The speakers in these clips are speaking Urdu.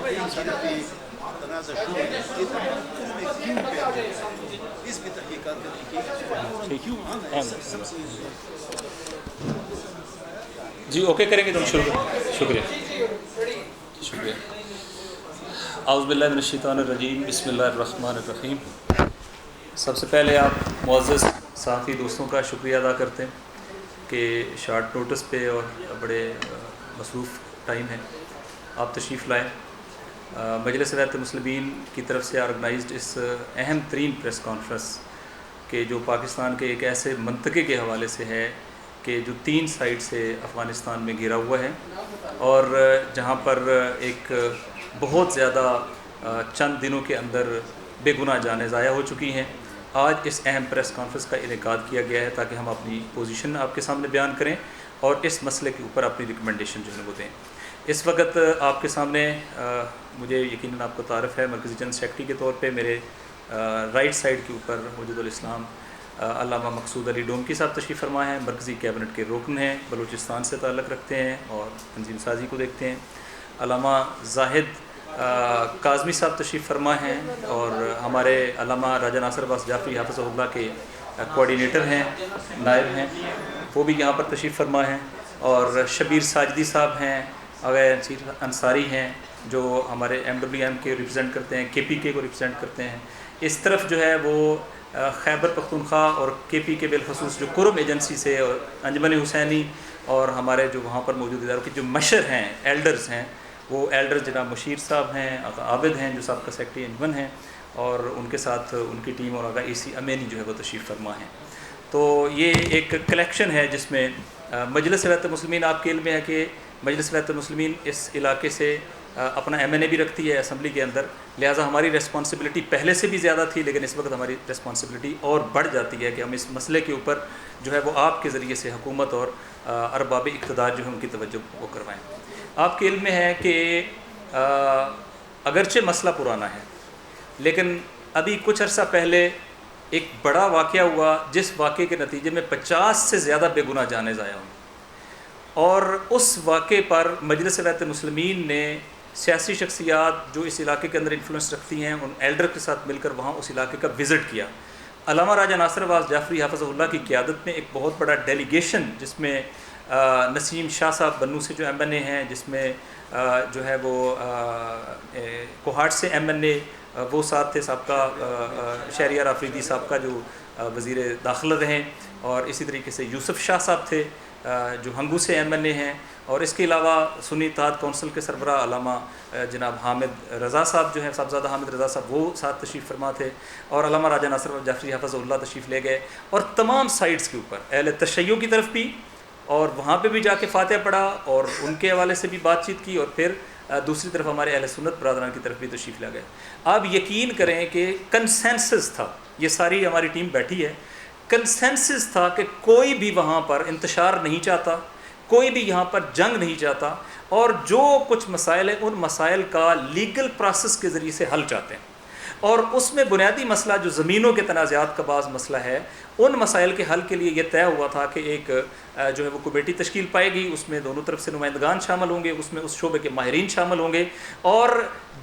تنازع شروع ہے کہ تمام میں کیوں پیدا ہے، اس پہ تحقیقات کرنے کی کیوں آنا ہے سب سے جی اوکے کریں گے تو شکریہ شکریہ. اعوذ باللہ من الشیطان الرجیم، بسم اللہ الرحمن الرحیم. سب سے پہلے آپ معزز صحافی دوستوں کا شکریہ ادا کرتے ہیں کہ شارٹ نوٹس پہ اور بڑے مصروف ٹائم ہے آپ تشریف لائیں. مجلس ولایت المسلمین کی طرف سے آرگنائزڈ اس اہم ترین پریس کانفرنس کہ جو پاکستان کے ایک ایسے منطقے کے حوالے سے ہے کہ جو 3 سائڈ سے افغانستان میں گھرا ہوا ہے اور جہاں پر ایک بہت زیادہ چند دنوں کے اندر بے گناہ جانیں ضائع ہو چکی ہیں. آج اس اہم پریس کانفرنس کا انعقاد کیا گیا ہے تاکہ ہم اپنی پوزیشن آپ کے سامنے بیان کریں اور اس مسئلے کے اوپر اپنی ریکمنڈیشن جو ہے وہ دیں. اس وقت آپ کے سامنے مجھے یقیناً آپ کو تعارف ہے مرکزی جنرل سیکرٹری کے طور پہ میرے رائٹ سائڈ کے اوپر وجود الاسلام علامہ مقصود علی ڈومکی صاحب تشریف فرما ہیں. مرکزی کیبنٹ کے رکن ہیں، بلوچستان سے تعلق رکھتے ہیں اور تنظیم سازی کو دیکھتے ہیں. علامہ زاہد کاظمی صاحب تشریف فرما ہیں اور ہمارے علامہ راجہ ناصر عباس جعفری حافظ اللہ کے کوآرڈینیٹر ہیں، نائب ہیں، وہ بھی یہاں پر تشریف فرما ہیں. اور شبیر ساجدی صاحب ہیں، اغیر انصاری ہیں جو ہمارے MWM کے ریپرزینٹ کرتے ہیں، KPK کو ریپرزینٹ کرتے ہیں. اس طرف جو ہے وہ خیبر پختونخوا اور KPK بالخصوص جو قرم ایجنسی سے اور انجمن حسینی اور ہمارے جو وہاں پر موجود اداروں کے جو مشر ہیں، ایلڈرز ہیں، وہ ایلڈر جناب مشیر صاحب ہیں، آغا عابد ہیں جو سابقہ سیکرٹری انجمن ہیں اور ان کے ساتھ ان کی ٹیم اور آغا AC امینی جو ہے وہ تشریف فرما ہیں. تو یہ ایک کلیکشن ہے جس میں مجلس ولایت المسلمین، آپ کے علم میں ہے کہ مجلس ولایت المسلمین اس علاقے سے اپنا MNA بھی رکھتی ہے اسمبلی کے اندر، لہٰذا ہماری ریسپانسبلٹی پہلے سے بھی زیادہ تھی لیکن اس وقت ہماری ریسپانسبلٹی اور بڑھ جاتی ہے کہ ہم اس مسئلے کے اوپر جو ہے وہ آپ کے ذریعے سے حکومت اور ارباب اقتدار جو ہے ان کی توجہ وہ کروائیں. آپ کے علم میں ہے کہ اگرچہ مسئلہ پرانا ہے لیکن ابھی کچھ عرصہ پہلے ایک بڑا واقعہ ہوا جس واقعے کے نتیجے میں 50 سے زیادہ بے گناہ جانیں ضائع ہوئیں، اور اس واقعے پر مجلس ولایت المسلمین نے سیاسی شخصیات جو اس علاقے کے اندر انفلوئنس رکھتی ہیں ان ایلڈر کے ساتھ مل کر وہاں اس علاقے کا وزٹ کیا. علامہ راجہ ناصر عباس جعفری حافظ اللہ کی قیادت میں ایک بہت بڑا ڈیلیگیشن جس میں نسیم شاہ صاحب بنو سے جو MNA ہیں، جس میں جو ہے وہ کوہاٹ سے MNA وہ ساتھ تھے، سابقہ شہریار آفریدی صاحب کا جو وزیر داخلہ رہے، اور اسی طریقے سے یوسف شاہ صاحب تھے جو ہنگو سے MNA ہیں، اور اس کے علاوہ سنی اتحاد کونسل کے سربراہ علامہ جناب حامد رضا صاحب جو ہیں، صاحبزادہ حامد رضا صاحب وہ ساتھ تشریف فرما تھے، اور علامہ راجہ ناصر جعفری حافظ اللہ تشریف لے گئے. اور تمام سائٹس کے اوپر اہل تشیع کی طرف بھی اور وہاں پہ بھی جا کے فاتحہ پڑھا اور ان کے حوالے سے بھی بات چیت کی، اور پھر دوسری طرف ہمارے اہل سنت برادران کی طرف بھی تشریف لے گئے. آپ یقین کریں کہ کنسنسس تھا، یہ ساری ہماری ٹیم بیٹھی ہے، کنسنسس تھا کہ کوئی بھی وہاں پر انتشار نہیں چاہتا، کوئی بھی یہاں پر جنگ نہیں چاہتا، اور جو کچھ مسائل ہیں ان مسائل کا لیگل پروسیس کے ذریعے سے حل چاہتے ہیں. اور اس میں بنیادی مسئلہ جو زمینوں کے تنازعات کا بعض مسئلہ ہے، ان مسائل کے حل کے لیے یہ طے ہوا تھا کہ ایک جو ہے وہ کمیٹی تشکیل پائے گی، اس میں دونوں طرف سے نمائندگان شامل ہوں گے، اس میں اس شعبے کے ماہرین شامل ہوں گے، اور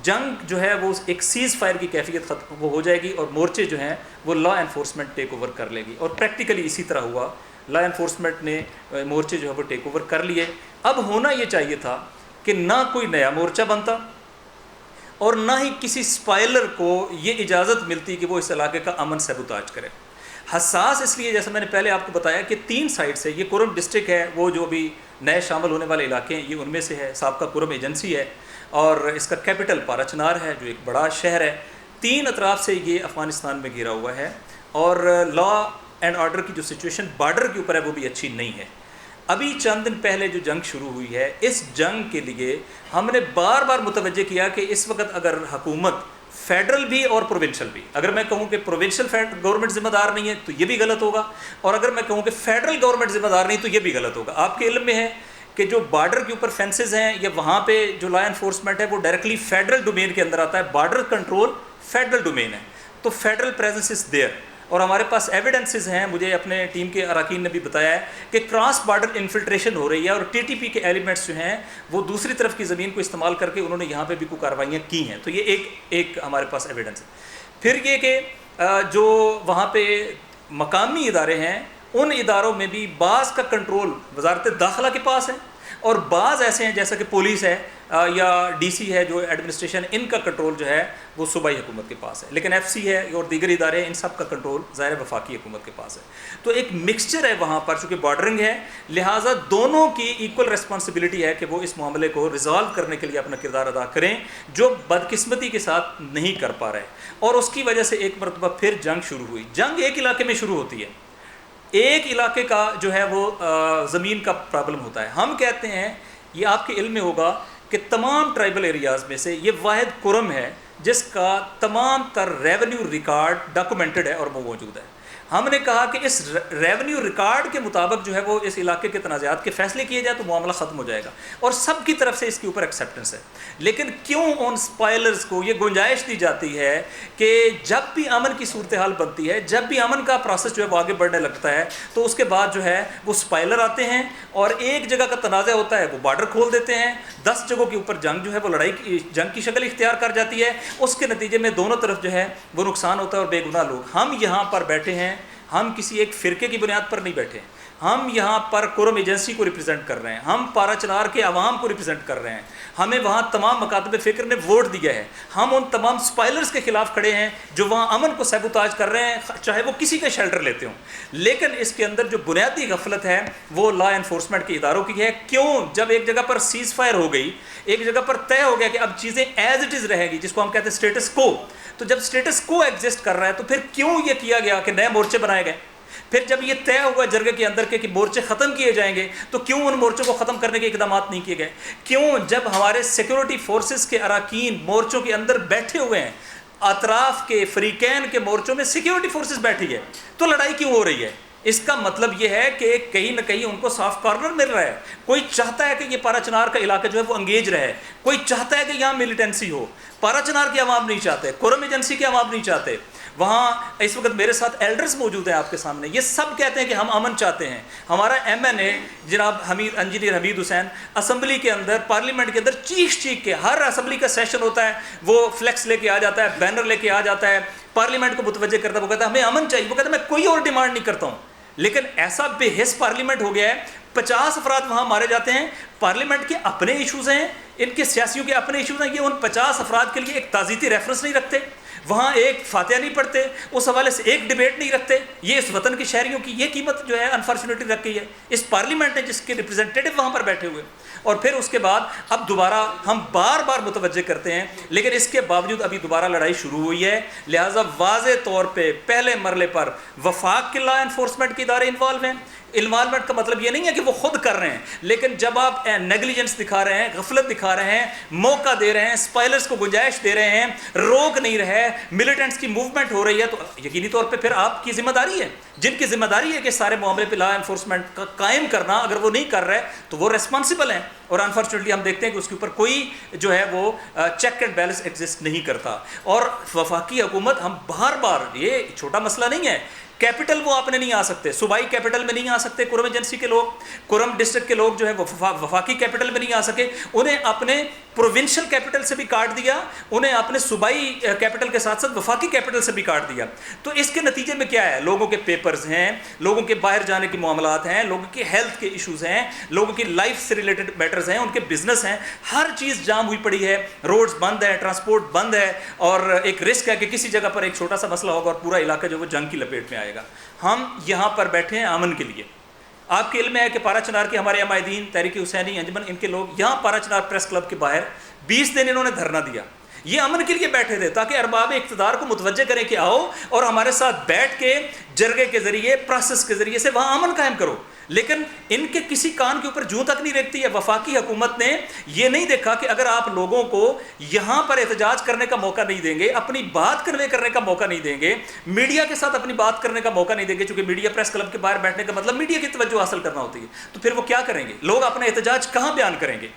جنگ جو ہے وہ ایک سیز فائر کی کیفیت ختم وہ ہو جائے گی، اور مورچے جو ہیں وہ لا انفورسمنٹ ٹیک اوور کر لے گی. اور پریکٹیکلی اسی طرح ہوا، لا انفورسمنٹ نے مورچے جو ہے وہ ٹیک اوور کر لیے. اب ہونا یہ چاہیے تھا کہ نہ کوئی نیا مورچہ بنتا اور نہ ہی کسی اسپائلر کو یہ اجازت ملتی کہ وہ اس علاقے کا امن سیبوتاج کرے. حساس اس لیے جیسا میں نے پہلے آپ کو بتایا کہ 3 سائڈ سے، یہ قرم ڈسٹرکٹ ہے، وہ جو بھی نئے شامل ہونے والے علاقے ہیں یہ ان میں سے ہے، سابقہ قرم ایجنسی ہے، اور اس کا کیپٹل پارا چنار ہے جو ایک بڑا شہر ہے. 3 اطراف سے یہ افغانستان میں گھرا ہوا ہے، اور لا اینڈ آرڈر کی جو سچویشن بارڈر کے اوپر ہے وہ بھی اچھی نہیں ہے. ابھی چند دن پہلے جو جنگ شروع ہوئی ہے، اس جنگ کے لیے ہم نے بار بار متوجہ کیا کہ اس وقت اگر حکومت فیڈرل بھی اور پروونشل بھی، اگر میں کہوں کہ پروونشل گورنمنٹ ذمہ دار نہیں ہے تو یہ بھی غلط ہوگا، اور اگر میں کہوں کہ فیڈرل گورنمنٹ ذمہ دار نہیں تو یہ بھی غلط ہوگا. آپ کے علم میں ہے کہ جو بارڈر کے اوپر فینسز ہیں یا وہاں پہ جو لا انفورسمنٹ ہے وہ ڈائریکٹلی فیڈرل ڈومین کے اندر آتا ہے، بارڈر کنٹرول فیڈرل ڈومین ہے، تو فیڈرل پریزنس از دیئر. اور ہمارے پاس ایویڈنسز ہیں، مجھے اپنے ٹیم کے اراکین نے بھی بتایا ہے کہ کراس بارڈر انفلٹریشن ہو رہی ہے اور ٹی ٹی پی کے ایلیمنٹس جو ہیں وہ دوسری طرف کی زمین کو استعمال کر کے انہوں نے یہاں پہ بھی کوئی کارروائیاں کی ہیں. تو یہ ایک ہمارے پاس ایویڈنس ہے. پھر یہ کہ جو وہاں پہ مقامی ادارے ہیں ان اداروں میں بھی بعض کا کنٹرول وزارت داخلہ کے پاس ہے اور بعض ایسے ہیں جیسا کہ پولیس ہے یا ڈی سی ہے جو ایڈمنسٹریشن، ان کا کنٹرول جو ہے وہ صوبائی حکومت کے پاس ہے. لیکن ایف سی ہے اور دیگر ادارے ہیں، ان سب کا کنٹرول ظاہر وفاقی حکومت کے پاس ہے. تو ایک مکسچر ہے وہاں پر، چونکہ بارڈرنگ ہے لہٰذا دونوں کی ایکول ریسپانسبلٹی ہے کہ وہ اس معاملے کو ریزالو کرنے کے لیے اپنا کردار ادا کریں، جو بدقسمتی کے ساتھ نہیں کر پا رہے. اور اس کی وجہ سے ایک مرتبہ پھر جنگ شروع ہوئی. جنگ ایک علاقے میں شروع ہوتی ہے، ایک علاقے کا جو ہے وہ زمین کا پرابلم ہوتا ہے. ہم کہتے ہیں، یہ آپ کے علم میں ہوگا کہ تمام ٹرائبل ایریاز میں سے یہ واحد کرم ہے جس کا تمام تر ریونیو ریکارڈ ڈاکومنٹڈ ہے اور وہ موجود ہے. ہم نے کہا کہ اس ریونیو ریکارڈ کے مطابق جو ہے وہ اس علاقے کے تنازعات کے فیصلے کیے جائے تو معاملہ ختم ہو جائے گا، اور سب کی طرف سے اس کے اوپر ایکسیپٹنس ہے. لیکن کیوں ان سپائلرز کو یہ گنجائش دی جاتی ہے کہ جب بھی امن کی صورتحال بنتی ہے، جب بھی امن کا پروسیس جو ہے وہ آگے بڑھنے لگتا ہے تو اس کے بعد جو ہے وہ سپائلر آتے ہیں اور ایک جگہ کا تنازع ہوتا ہے وہ بارڈر کھول دیتے ہیں، 10 جگہوں کے اوپر جنگ جو ہے وہ جنگ کی شکل اختیار کر جاتی ہے. اس کے نتیجے میں دونوں طرف جو ہے وہ نقصان ہوتا ہے اور بے گناہ لوگ. ہم یہاں پر بیٹھے ہیں، ہم کسی ایک فرقے کی بنیاد پر نہیں بیٹھے، ہم یہاں پر کرم ایجنسی کو ریپرزینٹ کر رہے ہیں، ہم پارا چنار کے عوام کو ریپرزینٹ کر رہے ہیں. ہمیں وہاں تمام مکاتب فکر نے ووٹ دیا ہے. ہم ان تمام سپائلرز کے خلاف کھڑے ہیں جو وہاں امن کو سیبوتاج کر رہے ہیں، چاہے وہ کسی کا شیلٹر لیتے ہوں. لیکن اس کے اندر جو بنیادی غفلت ہے وہ لا انفورسمنٹ کے اداروں کی ہے. کیوں؟ جب ایک جگہ پر سیز فائر ہو گئی، ایک جگہ پر طے ہو گیا کہ اب چیزیں ایز اٹ از رہیں گی، جس کو ہم کہتے ہیں اسٹیٹس کو، تو جب اسٹیٹس کو ایگزسٹ کر رہا ہے تو پھر کیوں یہ کیا گیا کہ نئے مورچے بنائے گئے؟ پھر جب یہ طے ہوا جرگے کے اندر کہ مورچے ختم کیے جائیں گے تو کیوں ان مورچوں کو ختم کرنے کے اقدامات نہیں کیے گئے؟ کیوں جب ہمارے سیکورٹی فورسز کے اراکین مورچوں کے اندر بیٹھے ہوئے ہیں، اطراف کے فریقین کے مورچوں میں سیکورٹی فورسز بیٹھی ہے، تو لڑائی کیوں ہو رہی ہے؟ اس کا مطلب یہ ہے کہ کہیں نہ کہیں ان کو سافٹ کارنر مل رہا ہے. کوئی چاہتا ہے کہ یہ پارا چنار کا علاقہ جو ہے وہ انگیج رہے، کوئی چاہتا ہے کہ یہاں ملیٹنسی ہو. پارا چنار کے عوام نہیں چاہتے، کرم ایجنسی کے عوام نہیں چاہتے. وہاں اس وقت میرے ساتھ ایلڈرز موجود ہیں آپ کے سامنے، یہ سب کہتے ہیں کہ ہم امن چاہتے ہیں. ہمارا ایم این اے جناب انجینئر حمید حسین اسمبلی کے اندر، پارلیمنٹ کے اندر چیخ کے ہر اسمبلی کا سیشن ہوتا ہے وہ فلیکس لے کے آ جاتا ہے، بینر لے کے آ جاتا ہے، پارلیمنٹ کو متوجہ کرتا ہے. وہ کہتا ہے ہمیں امن چاہیے، وہ کہتا ہے میں کوئی اور ڈیمانڈ نہیں کرتا ہوں. لیکن ایسا بے حس پارلیمنٹ ہو گیا ہے، 50 افراد وہاں مارے جاتے ہیں. پارلیمنٹ کے اپنے ایشوز ہیں، ان کے سیاسیوں کے اپنے ایشوز ہیں، یہ ان 50 افراد کے لیے ایک تعزیتی ریفرنس نہیں رکھتے، وہاں ایک فاتحہ نہیں پڑھتے، اس حوالے سے ایک ڈیبیٹ نہیں رکھتے. یہ اس وطن کے شہریوں کی یہ قیمت جو ہے انفارچونیٹلی رکھ گئی ہے اس پارلیمنٹ نے، جس کے ریپرزینٹیٹو وہاں پر بیٹھے ہوئے. اور پھر اس کے بعد اب دوبارہ ہم بار بار متوجہ کرتے ہیں، لیکن اس کے باوجود ابھی دوبارہ لڑائی شروع ہوئی ہے. لہٰذا واضح طور پہ پہلے مرحلے پر وفاق کے لا انفورسمنٹ کے ادارے انوالو ہیں. انوالومنٹ کا مطلب یہ نہیں ہے کہ وہ خود کر رہے ہیں، لیکن جب آپ نیگلیجنس دکھا رہے ہیں، غفلت دکھا رہے ہیں، موقع دے رہے ہیں، سپائلرز کو گنجائش دے رہے ہیں، روک نہیں رہے، ملیٹنٹس کی موومنٹ ہو رہی ہے، تو یقینی طور پہ پھر آپ کی ذمہ داری ہے. جن کی ذمہ داری ہے کہ سارے معاملے پہ لا انفورسمنٹ کا قائم کرنا، اگر وہ نہیں کر رہے تو وہ ریسپانسبل ہیں. اور انفارچونیٹلی ہم دیکھتے ہیں کہ اس کے اوپر کوئی جو ہے وہ چیک اینڈ بیلنس ایگزسٹ نہیں کرتا. اور وفاقی حکومت، ہم بار بار، یہ چھوٹا مسئلہ نہیں ہے، کیپٹل وہ اپنے نہیں آ سکتے، صوبائی کیپٹل میں نہیں آ سکتے کرم ایجنسی کے لوگ، کرم ڈسٹرکٹ کے لوگ جو ہے وفاقی کیپٹل میں نہیں آ سکے، انہیں اپنے پروونشل کیپٹل سے بھی کاٹ دیا، انہیں اپنے صوبائی کیپٹل کے ساتھ ساتھ وفاقی کیپٹل سے بھی کاٹ دیا. تو اس کے نتیجے میں کیا ہے؟ لوگوں کے پیپرز ہیں، لوگوں کے باہر جانے کے معاملات ہیں، لوگوں کے ہیلتھ کے ایشوز ہیں، لوگوں کی لائف سے ریلیٹڈ میٹرز ہیں، ان کے بزنس ہیں، ہر چیز جام ہوئی پڑی ہے، روڈز بند ہے، ٹرانسپورٹ بند ہے، اور ایک رسک ہے کہ کسی جگہ پر ایک چھوٹا سا مسئلہ ہوگا اور پورا علاقہ جو وہ جنگ کی لپیٹ میں آئے گا. ہم یہاں پر بیٹھے ہیں امن کے لیے. آپ کے علم میں ہے کہ پارا چنار کے ہمارے عمائدین، تحریک حسینی انجمن، ان کے لوگ یہاں پارا چنار پریس کلب کے باہر 20 دن انہوں نے دھرنا دیا. یہ امن کے لیے بیٹھے تھے تاکہ ارباب اقتدار کو متوجہ کریں کہ آؤ اور ہمارے ساتھ بیٹھ کے جرگے کے ذریعے، پروسیس کے ذریعے سے وہاں امن قائم کرو. لیکن ان کے کسی کان کے اوپر جوں تک نہیں رکھتی ہے. وفاقی حکومت نے یہ نہیں دیکھا کہ اگر آپ لوگوں کو یہاں پر احتجاج کرنے کا موقع نہیں دیں گے، اپنی بات کنوے کرنے کا موقع نہیں دیں گے، میڈیا کے ساتھ اپنی بات کرنے کا موقع نہیں دیں گے، چونکہ میڈیا پریس کلب کے باہر بیٹھنے کا مطلب میڈیا کی توجہ حاصل کرنا ہوتی ہے، تو پھر وہ کیا کریں گے؟ لوگ اپنا احتجاج کہاں بیان کریں گے؟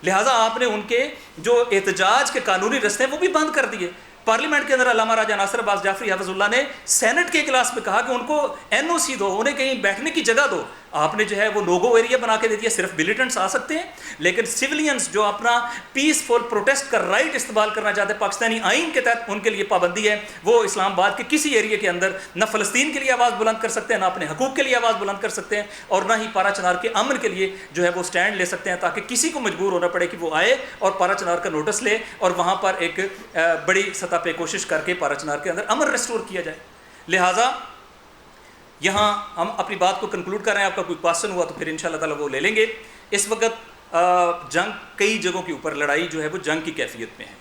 لہٰذا آپ نے ان کے جو احتجاج کے قانونی رستے ہیں وہ بھی بند کر دیے. پارلیمنٹ کے اندر علامہ راجہ ناصر عباس جعفری حفظ اللہ نے سینٹ کے اجلاس میں کہا کہ ان کو این او سی دو, انہیں کہیں بیٹھنے کی جگہ دو. آپ نے جو ہے وہ نوگو ایریا بنا کے دے دیا, صرف ملیٹنٹس آ سکتے ہیں, لیکن سولینز جو اپنا پیسفل پروٹیسٹ کا رائٹ استعمال کرنا چاہتے ہیں پاکستانی آئین کے تحت, ان کے لیے پابندی ہے. وہ اسلام آباد کے کسی ایریا کے اندر نہ فلسطین کے لیے آواز بلند کر سکتے ہیں, نہ اپنے حقوق کے لیے آواز بلند کر سکتے ہیں, اور نہ ہی پارا چنار کے امن کے لیے جو ہے وہ سٹینڈ لے سکتے ہیں, تاکہ کسی کو مجبور ہونا پڑے کہ وہ آئے اور پارا چنار کا نوٹس لے اور وہاں پر ایک بڑی سطح پہ کوشش کر کے پارا چنار کے اندر امن ریسٹور کیا جائے. لہٰذا یہاں ہم اپنی بات کو کنکلوڈ کر رہے ہیں. آپ کا کوئی کویشچن ہوا تو پھر انشاءاللہ تعالیٰ وہ لے لیں گے. اس وقت جنگ کئی جگہوں کے اوپر لڑائی جو ہے وہ جنگ کی کیفیت میں ہے.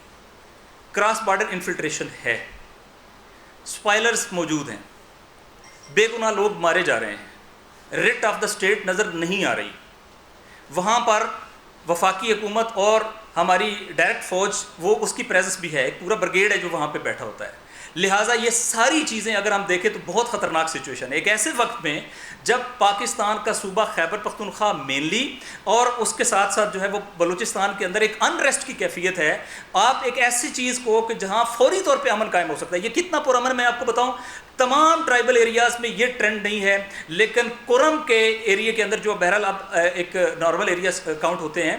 کراس بارڈر انفلٹریشن ہے, اسپائلرز موجود ہیں, بے گناہ لوگ مارے جا رہے ہیں, ریٹ آف دا اسٹیٹ نظر نہیں آ رہی. وہاں پر وفاقی حکومت اور ہماری ڈائریکٹ فوج وہ اس کی پریزنس بھی ہے, ایک پورا بریگیڈ ہے جو وہاں پہ بیٹھا ہوتا ہے. لہٰذا یہ ساری چیزیں اگر ہم دیکھیں تو بہت خطرناک سچویشن ہے. ایک ایسے وقت میں جب پاکستان کا صوبہ خیبر پختونخوا مینلی اور اس کے ساتھ ساتھ جو ہے وہ بلوچستان کے اندر ایک انریسٹ کی کیفیت ہے, آپ ایک ایسی چیز کو کہ جہاں فوری طور پہ امن قائم ہو سکتا ہے. یہ کتنا پرامن میں آپ کو بتاؤں, تمام ٹرائبل ایریاز میں یہ ٹرینڈ نہیں ہے, لیکن کرم کے ایریا کے اندر جو بہرحال اب ایک نارمل ایریاز کاؤنٹ ہوتے ہیں,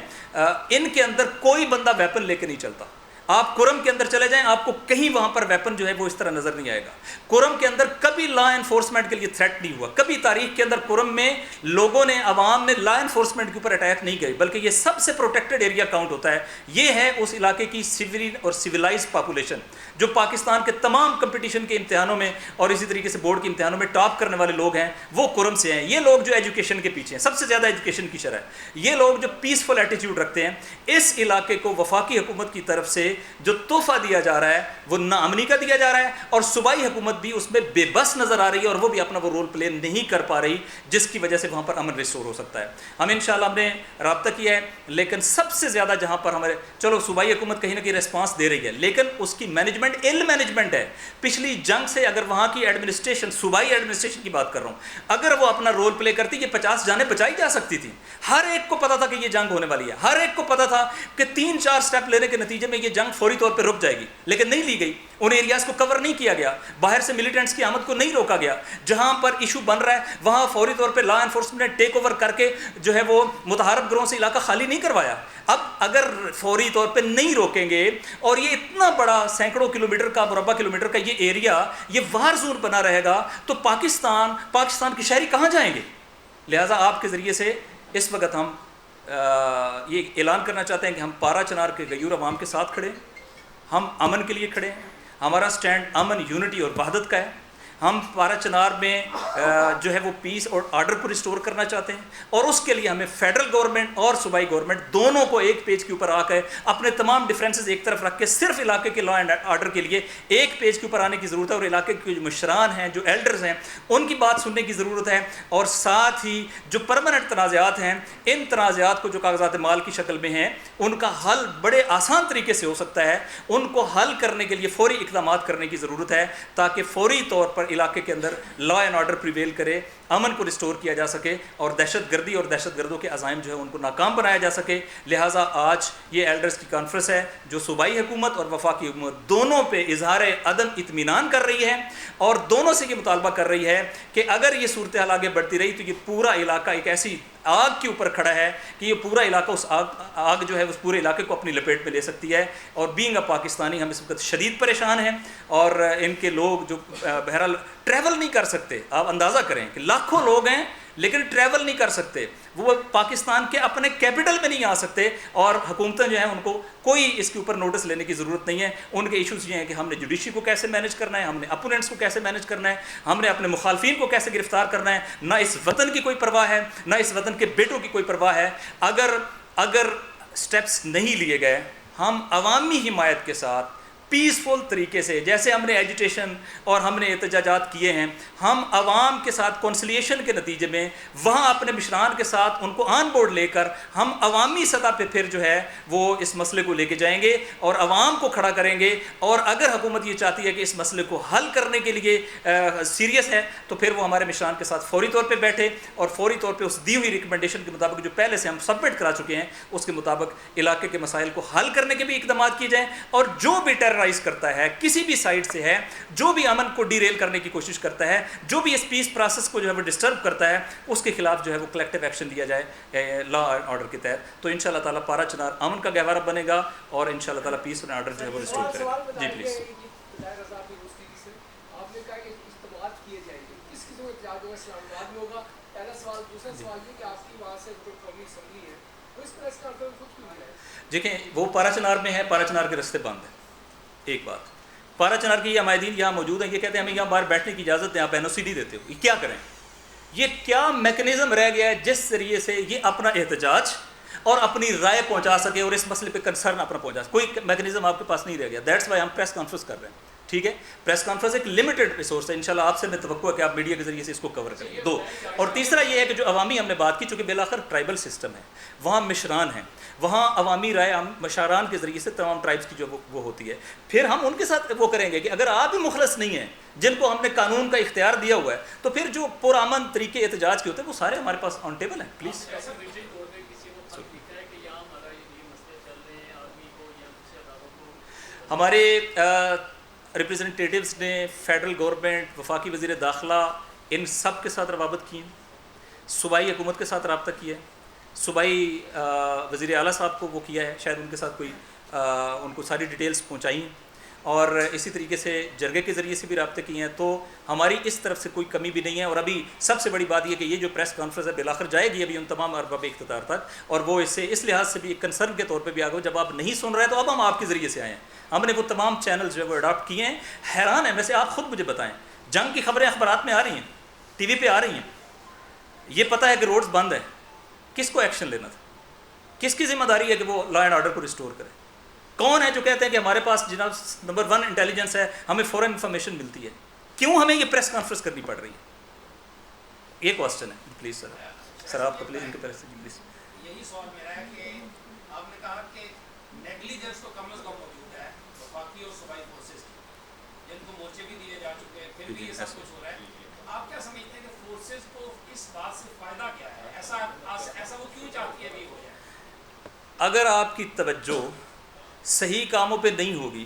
ان کے اندر کوئی بندہ ویپن لے کے نہیں چلتا. آپ کرم کے اندر چلے جائیں, آپ کو کہیں وہاں پر ویپن جو ہے وہ اس طرح نظر نہیں آئے گا. کرم کے اندر کبھی لا انفورسمنٹ کے لیے تھریٹ نہیں ہوا, کبھی تاریخ کے اندر کرم میں لوگوں نے, عوام نے لا انفورسمنٹ کے اوپر اٹیک نہیں گئے, بلکہ یہ سب سے پروٹیکٹڈ ایریا کاؤنٹ ہوتا ہے. یہ ہے اس علاقے کی سویرین اور سویلائز پاپولیشن جو پاکستان کے تمام کمپٹیشن کے امتحانوں میں اور اسی طریقے سے بورڈ کے امتحانوں میں ٹاپ کرنے والے لوگ ہیں, وہ کرم سے ہیں. یہ لوگ جو ایجوکیشن کے پیچھے ہیں, سب سے زیادہ ایجوکیشن کی شرح ہے. یہ لوگ جو پیسفل ایٹیٹیوڈ رکھتے ہیں. اس علاقے کو وفاقی حکومت کی طرف سے جو تحفہ دیا جا رہا ہے وہ ناامنی کا دیا جا رہا ہے, اور صوبائی حکومت بھی اس میں بے بس نظر آ رہی ہے, اور وہ بھی اپنا وہ رول پلے نہیں کر پا رہی, جس کی وجہ سے وہاں پر امن ریسٹور ہو سکتا ہے. ہم انشاءاللہ ہم نے رابطہ کیا ہے, لیکن سب سے زیادہ جہاں پر ہمارے, چلو صوبائی حکومت کہیں نہ کہیں ریسپانس دے رہی ہے, لیکن اس کی مینجمنٹ ایل مینجمنٹ ہے. پچھلی جنگ سے اگر وہاں کی ایڈمنسٹریشن, صوبائی ایڈمنسٹریشن کی بات کر رہا ہوں, اگر وہ اپنا رول پلے کرتی, یہ 50 جانیں بچائی جا سکتی تھیں. ہر ایک کو پتا تھا کہ یہ جنگ ہونے والی ہے, ہر ایک کو پتا تھا کہ 3-4 سٹیپ لینے کے نتیجے میں یہ جنگ فوری طور پہ رک جائے گی, لیکن نہیں لی گئی. ان ایریاز کو کور نہیں کیا گیا, باہر سے ملیٹنٹس کی آمد کو نہیں روکا گیا. جہاں پر ایشو بن رہا ہے وہاں فوری طور پہ لا انفورسمنٹ نے ٹیک اوور کر کے جو ہے وہ متحارب گروہوں سے علاقہ خالی نہیں کروایا. اب اگر فوری طور پہ نہیں روکیں گے, اور یہ اتنا بڑا سینکڑوں کلومیٹر کا, مربع کلومیٹر کا یہ ایریا یہ وار زون بنا رہے گا, تو پاکستان کے شہری کہاں جائیں گے؟ لہٰذا آپ کے ذریعے سے اس وقت ہم یہ اعلان کرنا چاہتے ہیں کہ ہم پارا چنار کے غیور عوام کے ساتھ کھڑے ہیں, ہم امن کے لیے کھڑے ہیں. ہمارا سٹینڈ امن, یونٹی اور وحدت کا ہے. ہم پارا چنار میں جو ہے وہ پیس اور آرڈر کو ریسٹور کرنا چاہتے ہیں, اور اس کے لیے ہمیں فیڈرل گورنمنٹ اور صوبائی گورنمنٹ دونوں کو ایک پیج کے اوپر آ کے اپنے تمام ڈفرینسز ایک طرف رکھ کے صرف علاقے کے لا اینڈ آرڈر کے لیے ایک پیج کے اوپر آنے کی ضرورت ہے. اور علاقے کے جو مشران ہیں, جو ایلڈرز ہیں, ان کی بات سننے کی ضرورت ہے. اور ساتھ ہی جو پرماننٹ تنازعات ہیں, ان تنازعات کو جو کاغذات مال کی شکل میں ہیں, ان کا حل بڑے آسان طریقے سے ہو سکتا ہے. ان کو حل کرنے کے لیے فوری اقدامات کرنے کی ضرورت ہے, تاکہ فوری طور پر علاقے کے اندر لا اینڈ آرڈر پریویل کرے, امن کو ریسٹور کیا جا سکے, اور دہشت گردی اور دہشت گردوں کے عزائم جو ہے ان کو ناکام بنایا جا سکے. لہٰذا آج یہ ایلڈرز کی کانفرنس ہے جو صوبائی حکومت اور وفاقی حکومت دونوں پہ اظہار عدم اطمینان کر رہی ہے, اور دونوں سے یہ مطالبہ کر رہی ہے کہ اگر یہ صورتحال آگے بڑھتی رہی تو یہ پورا علاقہ ایک ایسی آگ کے اوپر کھڑا ہے کہ یہ پورا علاقہ اس آگ جو ہے اس پورے علاقے کو اپنی لپیٹ میں لے سکتی ہے. اور بینگ اے پاکستانی ہم اس وقت شدید پریشان ہیں, اور ان کے لوگ جو بہرحال ٹریول نہیں کر سکتے, آپ اندازہ کریں کہ لاکھوں لوگ ہیں لیکن ٹریول نہیں کر سکتے, وہ پاکستان کے اپنے کیپٹل میں نہیں آ سکتے, اور حکومتیں جو ہیں ان کو کوئی اس کے اوپر نوٹس لینے کی ضرورت نہیں ہے. ان کے ایشوز یہ ہیں کہ ہم نے جوڈیشری کو کیسے مینیج کرنا ہے, ہم نے اپوننٹس کو کیسے مینیج کرنا ہے, ہم نے اپنے مخالفین کو کیسے گرفتار کرنا ہے. نہ اس وطن کی کوئی پرواہ ہے, نہ اس وطن کے بیٹوں کی کوئی پرواہ ہے. اگر سٹیپس نہیں لیے گئے, ہم عوامی حمایت کے ساتھ پیسفل طریقے سے, جیسے ہم نے ایجیٹیشن اور ہم نے احتجاجات کیے ہیں, ہم عوام کے ساتھ کونسلیشن کے نتیجے میں وہاں اپنے مشران کے ساتھ ان کو آن بورڈ لے کر ہم عوامی سطح پہ پھر جو ہے وہ اس مسئلے کو لے کے جائیں گے اور عوام کو کھڑا کریں گے. اور اگر حکومت یہ چاہتی ہے کہ اس مسئلے کو حل کرنے کے لیے سیریس ہے, تو پھر وہ ہمارے مشران کے ساتھ فوری طور پہ بیٹھے, اور فوری طور پہ اس دی ہوئی ریکمنڈیشن کے مطابق جو پہلے سے ہم سبمٹ کرا چکے ہیں اس کے مطابق علاقے کے مسائل کو حل کرنے کے بھی اقدامات کیے جائیں. اور جو بھی ٹیرر ٹیررائز کرتا ہے کسی بھی سائڈ سے ہے, جو بھی امن کو ڈی ریل کرنے کی کوشش کرتا ہے, جو بھی اس پیس پروسیس کو جو ہے وہ ڈسٹرب کرتا ہے, اس کے خلاف جو ہے وہ کلیکٹیو ایکشن لیا جائے لا اینڈ آرڈر کے تحت. تو انشاءاللہ تعالیٰ پارا چنار امن کا گہوارہ بنے گا اور انشاءاللہ تعالیٰ پیس اینڈ آرڈر جو ہے وہ ریسٹور کرے گا. جی پلیز. آپ نے کہا کہ اجتماعات کیے جائیں گے, کس قسم کے احتجاج ہوگا, اسلام آباد میں ہوگا, پہلا سوال. دوسرا سوال یہ کہ آپ کی وہاں سے جو قومی اسمبلی ہے وہ اس پریس کانفرنس خود کیوں ہے؟ دیکھیں وہ پارا چنار میں ہے, پارا چنار کے راستے بند ہیں. ایک بات, پارا چنار کے یہ عمائدین یہاں موجود ہیں, یہ کہتے ہیں ہمیں یہاں باہر بیٹھنے کی اجازت دیں, آپ این او سی ڈی دیتے ہو, یہ کیا کریں؟ یہ کیا میکنزم رہ گیا ہے جس ذریعے سے یہ اپنا احتجاج اور اپنی رائے پہنچا سکے اور اس مسئلے پہ کنسرن اپنا پہنچا سکے؟ کوئی میکنزم آپ کے پاس نہیں رہ گیا. دیٹس وائی ہم پریس کانفرنس کر رہے ہیں. ٹھیک ہے, پریس کانفرنس ایک لمیٹڈ ریسورس ہے, انشاءاللہ آپ سے میں توقع ہے کہ آپ میڈیا کے ذریعے سے اس کو کور کریں گے. 2 اور تیسرا یہ ہے کہ جو عوامی ہم نے بات کی, چونکہ بالآخر ٹرائبل سسٹم ہے, وہاں مشران ہیں, وہاں عوامی رائے مشاران کے ذریعے سے تمام ٹرائبس کی جو وہ ہوتی ہے. پھر ہم ان کے ساتھ وہ کریں گے کہ اگر آپ بھی مخلص نہیں ہیں, جن کو ہم نے قانون کا اختیار دیا ہوا ہے, تو پھر جو پرامن طریقے احتجاج کے ہوتے ہیں وہ سارے ہمارے پاس آن ٹیبل ہیں. پلیز. ہمارے ریپرزنٹیٹیوز نے فیڈرل گورنمنٹ, وفاقی وزیر داخلہ, ان سب کے ساتھ روابط کی ہیں, صوبائی حکومت کے ساتھ رابطہ کیا ہے, صوبائی وزیر اعلیٰ صاحب کو وہ کیا ہے, شاید ان کے ساتھ کوئی ان کو ساری ڈیٹیلز پہنچائی ہیں, اور اسی طریقے سے جرگے کے ذریعے سے بھی رابطے کیے ہیں. تو ہماری اس طرف سے کوئی کمی بھی نہیں ہے. اور ابھی سب سے بڑی بات یہ کہ یہ جو پریس کانفرنس ہے بالآخر جائے گی ابھی ان تمام ارباب اقتدار تک, اور وہ اس لحاظ سے بھی ایک کنسرن کے طور پہ بھی آگے, جب آپ نہیں سن رہے تو اب ہم آپ کے ذریعے سے آئے ہیں. ہم نے وہ تمام چینلز جو ہے وہ اڈاپٹ کیے ہیں. حیران ہیں ویسے آپ خود مجھے بتائیں, جنگ کی خبریں اخبارات میں آ رہی ہیں, ٹی وی پہ آ رہی ہیں, یہ پتہ ہے کہ روڈز بند ہیں, کس کو ایکشن لینا تھا؟ کس کی ذمہ داری ہے کہ وہ لا اینڈ آرڈر کو ریسٹور کرے؟ کون ہے جو کہتے ہیں کہ ہمارے پاس جناب نمبر 1 انٹیلیجنس ہے, ہمیں فوراً انفارمیشن ملتی ہے, کیوں ہمیں یہ پریس کانفرنس کرنی پڑ رہی ہے؟ یہ کوسچن ہے. پلیز سر, سر آپ کو پلیز ان کے پریس پلیز. یہی سوال میرا ہے کہ آپ نے کہا کہ نیگلیجنس تو کم از کم موجود ہے وفاقی اور صوبائی فورسز کی, جن کو مورچے بھی دیے جا چکے ہیں, پھر بھی یہ سب کچھ ہو رہا ہے. آپ کیا سمجھتے ہیں کہ فورسز کو اس بات سے فائدہ کیا ہے, ایسا وہ کیوں چاہتی ہے بھی ہو جائے؟ اگر آپ کی توجہ صحیح کاموں پہ نہیں ہوگی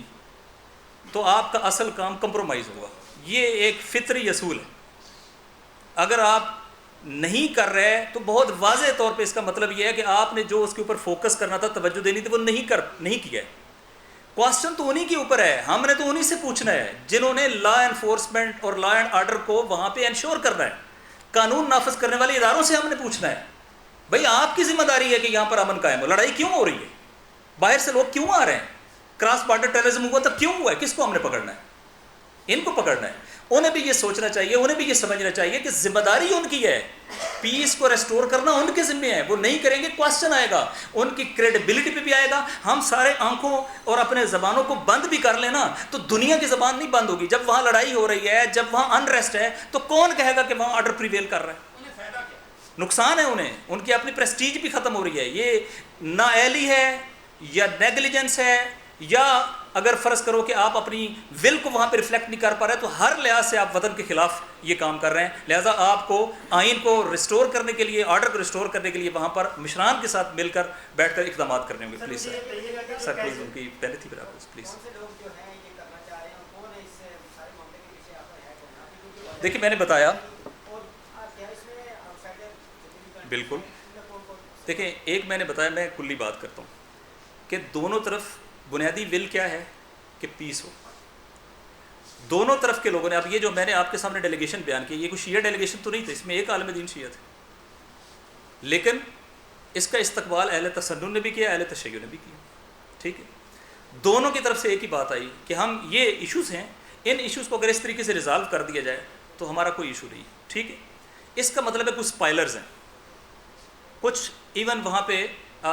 تو آپ کا اصل کام کمپرومائز ہوگا. یہ ایک فطری اصول ہے. اگر آپ نہیں کر رہے تو بہت واضح طور پہ اس کا مطلب یہ ہے کہ آپ نے جو اس کے اوپر فوکس کرنا تھا, توجہ دینی تھی, وہ نہیں کیا ہے. کوسچن تو انہی کے اوپر ہے, ہم نے تو انہی سے پوچھنا ہے جنہوں نے لا انفورسمنٹ اور لا اینڈ آرڈر کو وہاں پہ انشور کرنا ہے. قانون نافذ کرنے والے اداروں سے ہم نے پوچھنا ہے بھئی آپ کی ذمہ داری ہے کہ یہاں پر امن قائم ہو. لڑائی کیوں ہو رہی ہے؟ باہر سے لوگ کیوں آ رہے ہیں؟ کراس بارڈر ٹیررزم ہوا تب کیوں ہوا ہے؟ کس کو ہم نے پکڑنا ہے؟ ان کو پکڑنا ہے. انہیں بھی یہ سوچنا چاہیے, انہیں بھی یہ سمجھنا چاہیے کہ ذمہ داری ان کی ہے, پیس کو ریسٹور کرنا ان کے ذمہ ہے. وہ نہیں کریں گے کوسچن آئے گا, ان کی کریڈیبلٹی پہ بھی آئے گا. ہم سارے آنکھوں اور اپنے زبانوں کو بند بھی کر لینا تو دنیا کی زبان نہیں بند ہوگی. جب وہاں لڑائی ہو رہی ہے, جب وہاں انریسٹ ہے, تو کون کہے گا کہ وہاں آرڈر پریویل کر رہا ہے؟ نقصان ہے انہیں, ان کی اپنی پریسٹیج بھی ختم ہو رہی ہے. یہ نااہلی ہے یا نیگلیجنس ہے, یا اگر فرض کرو کہ آپ اپنی ول کو وہاں پہ ریفلیکٹ نہیں کر پا رہے, تو ہر لحاظ سے آپ وطن کے خلاف یہ کام کر رہے ہیں. لہٰذا آپ کو آئین کو ریسٹور کرنے کے لیے, آرڈر کو ریسٹور کرنے کے لیے وہاں پر مشران کے ساتھ مل کر بیٹھ کر اقدامات کرنے ہوں گے. پلیز سر پلیز ان کی پہلے تھی پھر آپ پلیز. دیکھیے میں نے بتایا, بالکل دیکھیں ایک میں نے بتایا, میں کلی بات کرتا ہوں کہ دونوں طرف بنیادی ول کیا ہے کہ پیس ہو. دونوں طرف کے لوگوں نے, اب یہ جو میں نے آپ کے سامنے ڈیلیگیشن بیان کی, یہ کوئی شیعہ ڈیلیگیشن تو نہیں تھا, اس میں ایک عالم دین شیعہ تھے, لیکن اس کا استقبال اہل تسنن نے بھی کیا, اہل تشیع نے بھی کیا. ٹھیک ہے, دونوں کی طرف سے ایک ہی بات آئی کہ ہم یہ ایشوز ہیں, ان ایشوز کو اگر اس طریقے سے ریزالو کر دیا جائے تو ہمارا کوئی ایشو نہیں. ٹھیک ہے, اس کا مطلب ہے کچھ اسپائلرز ہیں, کچھ ایون وہاں پہ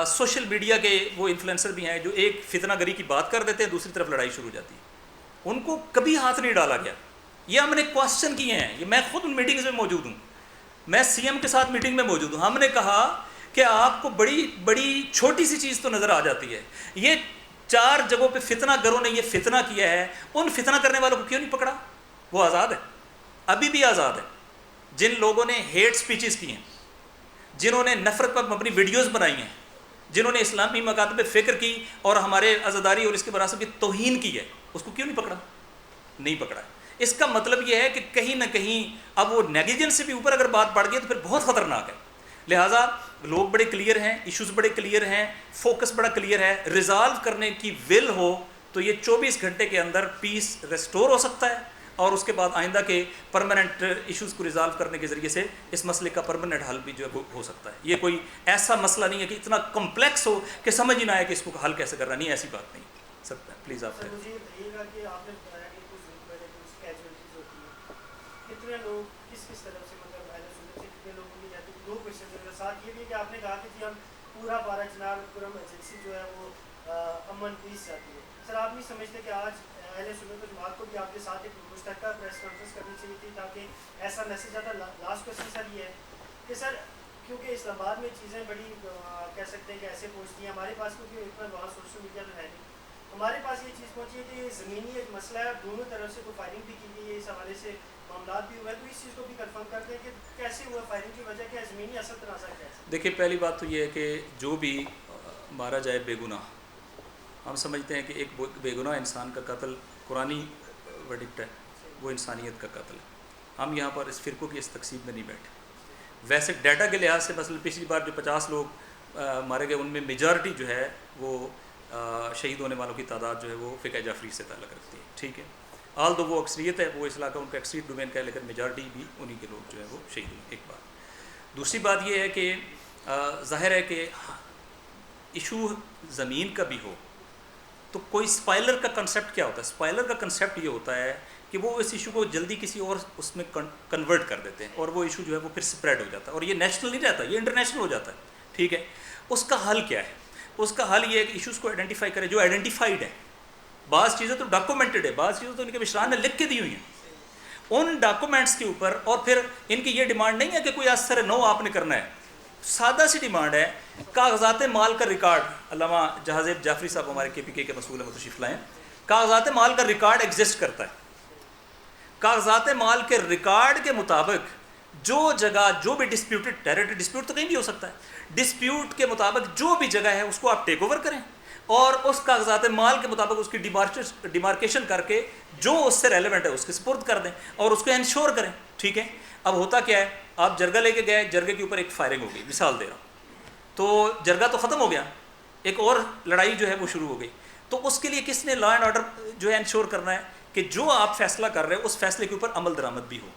سوشل میڈیا کے وہ انفلوئنسر بھی ہیں جو ایک فتنہ گری کی بات کر دیتے ہیں, دوسری طرف لڑائی شروع ہو جاتی ہے. ان کو کبھی ہاتھ نہیں ڈالا گیا. یہ ہم نے کوسچن کیے ہیں, یہ میں خود ان میٹنگز میں موجود ہوں, میں سی ایم کے ساتھ میٹنگ میں موجود ہوں. ہم نے کہا کہ آپ کو بڑی چھوٹی سی چیز تو نظر آ جاتی ہے, یہ 4 جگہوں پہ فتنہ گروں نے یہ فتنہ کیا ہے, ان فتنہ کرنے والوں کو کیوں نہیں پکڑا؟ وہ آزاد ہے, ابھی بھی آزاد ہے. جن لوگوں نے ہیٹ سپیچز کی ہیں, جنہوں نے نفرت پر مبنی ویڈیوز بنائی ہیں, جنہوں نے اسلامی مکاتب پہ فکر کی اور ہمارے عزاداری اور اس کے وراثت کی توہین کی ہے، اس کو کیوں نہیں پکڑا؟ نہیں پکڑا ہے۔ اس کا مطلب یہ ہے کہ کہیں نہ کہیں اب وہ نیگلیجنس سے بھی اوپر اگر بات بڑھ گئی تو پھر بہت خطرناک ہے۔ لہٰذا لوگ بڑے کلیئر ہیں، ایشوز بڑے کلیئر ہیں، فوکس بڑا کلیئر ہے، ریزالو کرنے کی ول ہو تو یہ 24 گھنٹے کے اندر پیس ریسٹور ہو سکتا ہے، اور اس کے بعد آئندہ کے پرماننٹ ایشوز کو ریزالو کرنے کے ذریعے سے اس مسئلے کا پرماننٹ حل بھی جو ہے ہو سکتا ہے۔ یہ کوئی ایسا مسئلہ نہیں ہے کہ اتنا کمپلیکس ہو کہ سمجھ ہی نہ آئے کہ اس کو حل کیسے کرنا، نہیں، ایسی بات نہیں سکتا ہے۔ پلیز آپ مجھے یہ بتائیے گا کہ آپ نے بتایا کہ کچھ دن پہلے کچھ کیجویلٹیز ہوتی ہیں، کتنے لوگ کس طرف سے مطلب اہل سنت سے کتنے لوگوں کی جاتی ہے؟ 2 کوشچن میرے ساتھ یہ بھی کہ آپ نے کہا کہ جی ہم پورا 12 چنار پورم ایجنسی جو ہے وہ امن پیس چاہتی ہے۔ سر آپ نہیں سمجھتے کہ آج اہل سنت و جماعت کو بھی آپ کے ساتھ ایک مشترکہ پریس کانفرنس کرنی چاہیے تھی تاکہ ایسا میسج آتا؟ لاسٹ کوشچن سر یہ ہے کہ سر کیونکہ اسلام آباد میں چیزیں بڑی کہہ سکتے ہیں کہ ایسے پہنچتی ہیں، ہمارے پاس کیونکہ اتنا وہاں سوشل میڈیا تو ہے نہیں، ہمارے پاس یہ چیز پہنچی ہے کہ یہ زمینی ایک مسئلہ ہے، دونوں طرف سے کوئی فائرنگ بھی کی گئی ہے، اس حوالے سے معاملات بھی ہوئے، تو اس چیز کو بھی کنفرم کرتے ہیں کہ کیسے ہوا، فائرنگ کی وجہ کیا ہے، زمینی اصل تنازع کیا ہے؟ دیکھیے، پہلی بات تو یہ ہے کہ جو بھی مارا جائے بے گناہ، ہم سمجھتے ہیں کہ ایک بے گناہ انسان کا قتل قرآنی ورڈکٹ ہے، وہ انسانیت کا قتل ہے۔ ہم یہاں پر اس فرقوں کی اس تقسیم میں نہیں بیٹھے۔ ویسے ڈیٹا کے لحاظ سے مثلا پچھلی بار جو 50 لوگ مارے گئے ان میں میجارٹی جو ہے وہ شہید ہونے والوں کی تعداد جو ہے وہ فقہ جعفری سے تعلق رکھتی ہے، ٹھیک ہے، آل دو وہ اکثریت ہے، وہ اس علاقہ ان کا ایکسیڈ ڈومین کا ہے، لیکن میجارٹی بھی انہی کے لوگ جو ہے وہ شہید ہوئے، ایک بات۔ دوسری بات یہ ہے کہ ظاہر ہے کہ ایشو زمین کا بھی ہو تو کوئی اسپائلر کا کنسیپٹ کیا ہوتا ہے؟ اسپائلر کا کنسیپٹ یہ ہوتا ہے کہ وہ اس ایشو کو جلدی کسی اور اس میں کنورٹ کر دیتے ہیں اور وہ ایشو جو ہے وہ پھر سپریڈ ہو جاتا ہے، اور یہ نیشنل نہیں رہتا، یہ انٹرنیشنل ہو جاتا ہے، ٹھیک ہے۔ اس کا حل کیا ہے؟ اس کا حل یہ ہے کہ ایشوز کو آئیڈینٹیفائی کرے جو آئیڈینٹیفائڈ ہے۔ بعض چیزیں تو ڈاکومنٹڈ ہے، بعض چیزیں تو ان کے مشران نے لکھ کے دی ہوئی ہیں، ان ڈاکومنٹس کے اوپر، اور پھر ان کی یہ ڈیمانڈ نہیں ہے کہ کوئی اثر نو آپ نے کرنا ہے، سادہ سی ڈیمانڈ ہے، کاغذات مال کا ریکارڈ، علامہ جہازیب جعفری صاحب ہمارے KPK کے مسئول ہیں، تشریف لائیں، کاغذات مال کا ریکارڈ ایگزسٹ کرتا ہے، کاغذات مال کے ریکارڈ کے مطابق جو جگہ جو بھی ڈسپیوٹڈ ٹیریٹری، ڈسپیوٹ تو کہیں بھی ہو سکتا ہے، ڈسپیوٹ کے مطابق جو بھی جگہ ہے اس کو آپ ٹیک اوور کریں اور اس کاغذات مال کے مطابق اس کی ڈیمارکیشن کر کے جو اس سے ریلیونٹ ہے اس کے سپرد کر دیں اور اس کو انشور کریں، ٹھیک ہے۔ اب ہوتا کیا ہے، آپ جرگہ لے کے گئے، جرگے کے اوپر ایک فائرنگ ہو گئی، مثال دے رہا ہوں، تو جرگہ تو ختم ہو گیا، ایک اور لڑائی جو ہے وہ شروع ہو گئی، تو اس کے لیے کس نے لا اینڈ آرڈر جو ہے انشور کرنا ہے کہ جو آپ فیصلہ کر رہے ہیں اس فیصلے کے اوپر عمل درآمد بھی ہو۔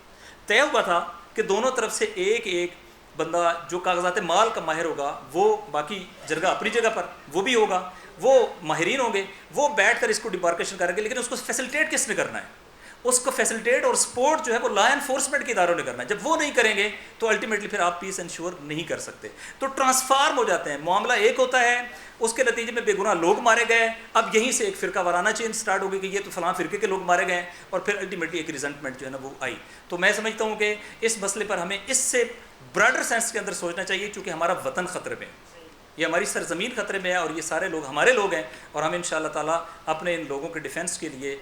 طے ہوا تھا کہ دونوں طرف سے ایک بندہ جو کاغذات مال کا ماہر ہوگا وہ، باقی جرگہ اپنی جگہ پر وہ بھی ہوگا، وہ ماہرین ہوں گے، وہ بیٹھ کر اس کو ڈیمارکیشن کریں گے، لیکن اس کو فیسلٹیٹ کس نے کرنا ہے؟ اس کو فیسلٹیٹ اور سپورٹ جو ہے وہ لا انفورسمنٹ کے اداروں نے کرنا ہے۔ جب وہ نہیں کریں گے تو الٹیمیٹلی پھر آپ پیس انشور نہیں کر سکتے، تو ٹرانسفارم ہو جاتے ہیں، معاملہ ایک ہوتا ہے، اس کے نتیجے میں بے گناہ لوگ مارے گئے، اب یہیں سے ایک فرقہ وارانہ چینج سٹارٹ ہو گئی کہ یہ تو فلاں فرقے کے لوگ مارے گئے، اور پھر الٹیمیٹلی ایک ریزنٹمنٹ جو ہے نا وہ آئی۔ تو میں سمجھتا ہوں کہ اس مسئلے پر ہمیں اس سے براڈر سینس کے اندر سوچنا چاہیے، چونکہ ہمارا وطن خطرے میں ہے، یہ ہماری سرزمین خطرے میں ہے، اور یہ سارے لوگ ہمارے لوگ ہیں، اور ہم انشاءاللہ تعالیٰ اپنے ان لوگوں کے ڈیفینس کے لیے